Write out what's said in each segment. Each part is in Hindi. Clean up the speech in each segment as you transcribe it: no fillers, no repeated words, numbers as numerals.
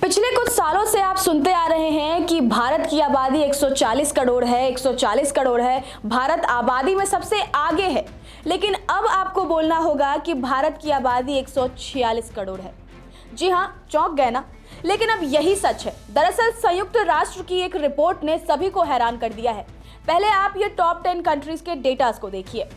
पिछले कुछ सालों से आप सुनते आ रहे हैं कि भारत की आबादी 140 करोड़ है, 140 करोड़ है, भारत आबादी में सबसे आगे है। लेकिन अब आपको बोलना होगा कि भारत की आबादी 146 करोड़ है। जी हाँ, चौंक गए ना? लेकिन अब यही सच है। दरअसल संयुक्त राष्ट्र की एक रिपोर्ट ने सभी को हैरान कर दिया है। पहले आप ये टॉप 10 कंट्रीज के डेटास को देखिए,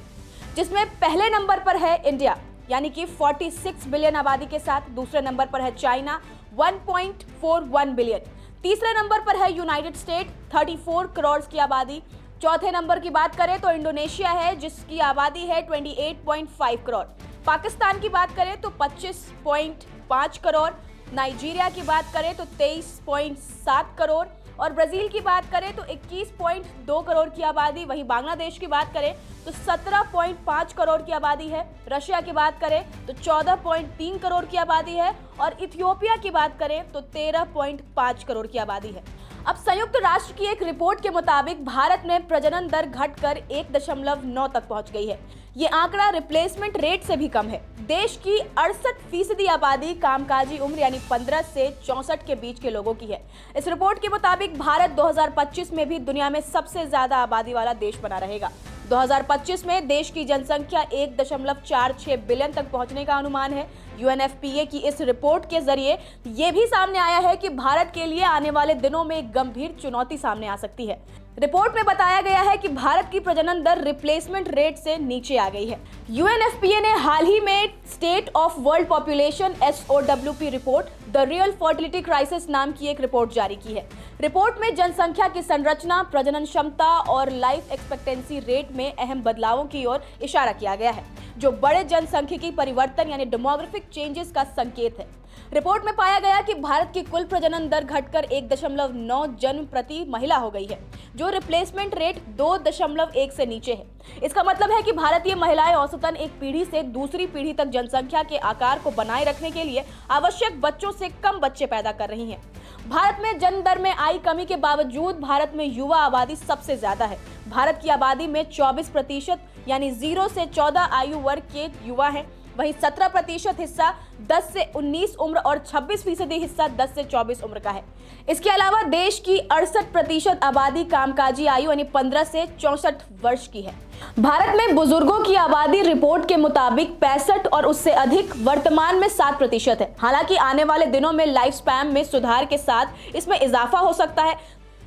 जिसमें पहले नंबर पर है इंडिया, यानी कि 46 बिलियन आबादी के साथ। दूसरे नंबर पर है चाइना 1.41 बिलियन। तीसरे नंबर पर है यूनाइटेड स्टेट 34 करोड़ की आबादी। चौथे नंबर की बात करें तो इंडोनेशिया है, जिसकी आबादी है 28.5 करोड़। पाकिस्तान की बात करें तो 25.5 करोड़। नाइजीरिया की बात करें तो 23.7 करोड़ और ब्राजील की बात करें तो 21.2 करोड़ की आबादी। वहीं बांग्लादेश की बात करें तो 17.5 करोड़ की आबादी है। रशिया की बात करें तो 14.3 करोड़ की आबादी है और इथियोपिया की बात करें तो 13.5 करोड़ की आबादी है। अब संयुक्त राष्ट्र की एक रिपोर्ट के मुताबिक भारत में प्रजनन दर घटकर 1.9 तक पहुंच गई है। ये आंकड़ा रिप्लेसमेंट रेट से भी कम है। देश की 68% आबादी कामकाजी उम्र यानी 15 से 64 के बीच के लोगों की है। इस रिपोर्ट के मुताबिक भारत 2025 में भी दुनिया में सबसे ज्यादा आबादी वाला देश बना रहेगा। 2025 में देश की जनसंख्या 1.46 बिलियन तक पहुंचने का अनुमान है। यूएनएफपीए की इस रिपोर्ट के जरिए यह भी सामने आया है कि भारत के लिए आने वाले दिनों में एक गंभीर चुनौती सामने आ सकती है। रिपोर्ट में बताया गया है कि भारत की प्रजनन दर रिप्लेसमेंट रेट से नीचे आ गई है। यूएनएफपीए ने हाल ही में state of world population SOWP report the real fertility crisis नाम की एक रिपोर्ट जारी की है। रिपोर्ट में जनसंख्या की संरचना, प्रजनन क्षमता और लाइफ एक्सपेक्टेंसी रेट में अहम बदलावों की ओर इशारा किया गया है, जो बड़े जनसांख्यिकी परिवर्तन यानी डेमोग्राफिक चेंजेस का संकेत है। रिपोर्ट में पाया गया कि भारत की कुल प्रजनन दर घटकर 1.9 जन्म प्रति महिला हो गई है, जो रिप्लेसमेंट रेट 2.1 से नीचे है। इसका मतलब है कि भारतीय महिलाएं औसतन एक पीढ़ी से दूसरी पीढ़ी तक जनसंख्या के आकार को बनाए रखने के लिए आवश्यक बच्चों से कम बच्चे पैदा कर रही हैं। भारत में जन्म दर में आई कमी के बावजूद भारत में युवा आबादी सबसे ज्यादा है। भारत की आबादी में 24% यानी 0 से 14 आयु वर्ग के युवा हैं। वहीं 17% हिस्सा 10 से 19 उम्र और 26% हिस्सा 10 से 24 उम्र का है। इसके अलावा देश की 68% आबादी कामकाजी आयु यानी 15 से 64 वर्ष की है। भारत में बुजुर्गों की आबादी रिपोर्ट के मुताबिक 65 और उससे अधिक, वर्तमान में 7% है। हालांकि आने वाले दिनों में लाइफ स्पैन में सुधार के साथ इसमें इजाफा हो सकता है।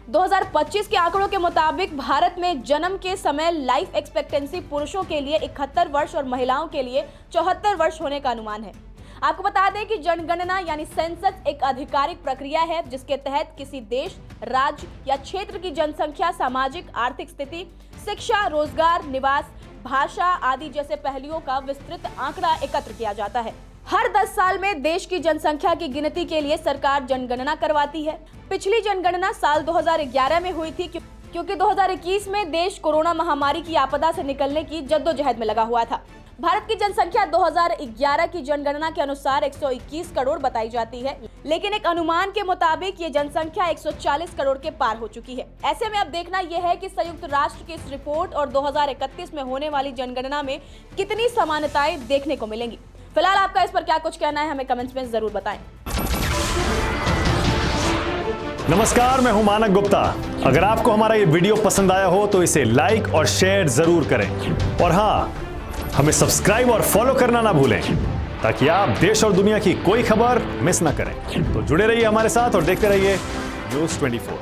2025 के आंकड़ों के मुताबिक भारत में जन्म के समय लाइफ एक्सपेक्टेंसी पुरुषों के लिए 71 वर्ष और महिलाओं के लिए 74 वर्ष होने का अनुमान है। आपको बता दें कि जनगणना यानी सेंसस एक आधिकारिक प्रक्रिया है, जिसके तहत किसी देश, राज्य या क्षेत्र की जनसंख्या, सामाजिक आर्थिक स्थिति, शिक्षा, रोजगार, निवास, भाषा आदि जैसे पहलुओं का विस्तृत आंकड़ा एकत्र किया जाता है। हर 10 साल में देश की जनसंख्या की गिनती के लिए सरकार जनगणना करवाती है। पिछली जनगणना साल 2011 में हुई थी, क्योंकि 2021 में देश कोरोना महामारी की आपदा से निकलने की जद्दोजहद में लगा हुआ था। भारत की जनसंख्या 2011 की जनगणना के अनुसार 121 करोड़ बताई जाती है, लेकिन एक अनुमान के मुताबिक ये जनसंख्या 140 करोड़ के पार हो चुकी है। ऐसे में अब देखना यह है कि संयुक्त राष्ट्र की इस रिपोर्ट और 2031 में होने वाली जनगणना में कितनी समानताएं देखने को मिलेंगी। फिलहाल आपका इस पर क्या कुछ कहना है, हमें कमेंट्स में जरूर बताएं। नमस्कार, मैं हूं मानक गुप्ता। अगर आपको हमारा ये वीडियो पसंद आया हो तो इसे लाइक और शेयर जरूर करें और हाँ, हमें सब्सक्राइब और फॉलो करना ना भूलें, ताकि आप देश और दुनिया की कोई खबर मिस ना करें। तो जुड़े रहिए हमारे साथ और देखते रहिए न्यूज़ 24।